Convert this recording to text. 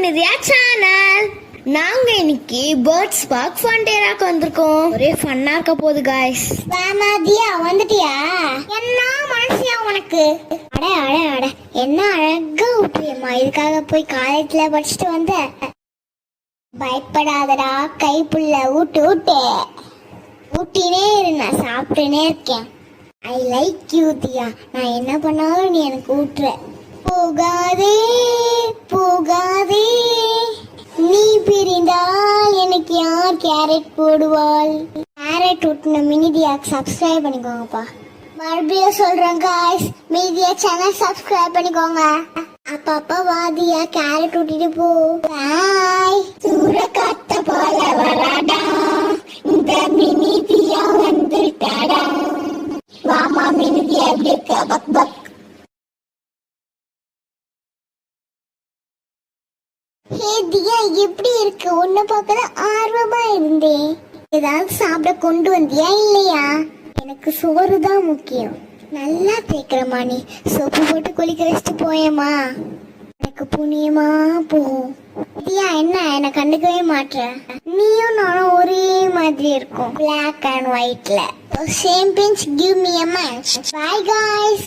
மினிதியா channel. நாங்க இன்னைக்கு birds park ஃபன்டேராக்கு வந்திருக்கோம். ஒரே ஃபன்னா இருக்க போகுது गाइस. வாமாதியா வந்துட்டியா? என்ன மனசியா உனக்கு? அட அட அட என்ன அழகா ஊட்டியம்மா. இதுக்காக போய் காலேஜ்ல படிச்சுட்டு வந்த. பயப்படாதடா, கைப்புள்ள ஊட்டு ஊட்டு ஊட்டினே இரு, நான் சாப்பிட்டுனே இருக்கேன். ஐ லைக் யூ தியா. நான் என்ன பண்ணாலும் நீ எனக்கு ஊட்டுற. போகாதே போகாதே, நீ பிரிந்தால் எனக்கு யார் கேரட் போடுவாள்? கேரட் ஊட்டின மினிதியாக்கு சப்ஸ்கிரைப் பண்ணிக்கோங்கப்பா. மறுபடியும் சொல்றேன் காய்ஸ், மினிதியா சேனல் சப்ஸ்கிரைப் பண்ணிக்கோங்க. அப்பா வாதியா கேரட் ஊட்டிட்டு போ. பாய். சூரக்காத்த போல வராடா, இந்த மினிதியா வந்துட்டாடா. வாமா மினிதியா எப்படி இருக்க? Buck buck. ஹே தியா, எப்படி இருக்கு? உன்னை பார்க்கதான் ஆர்வமா இருந்தேன். ஏதாவது சாப்பிட கொண்டு வந்தியா இல்லையா? எனக்கு சோறு தான் முக்கியம். நல்லா தேய்க்கிறமா நீ. சோப்பு போட்டு குளிக்க வச்சுட்டு போயேம்மா. எனக்கு புண்ணியமா போகும். தியா என்ன கண்டுக்கவே மாட்ற? நீயும் நானும் ஒரே மாதிரி இருக்கும், பிளாக் அண்ட் ஒயிட்ல. Same pinch, give me a match. Bye guys.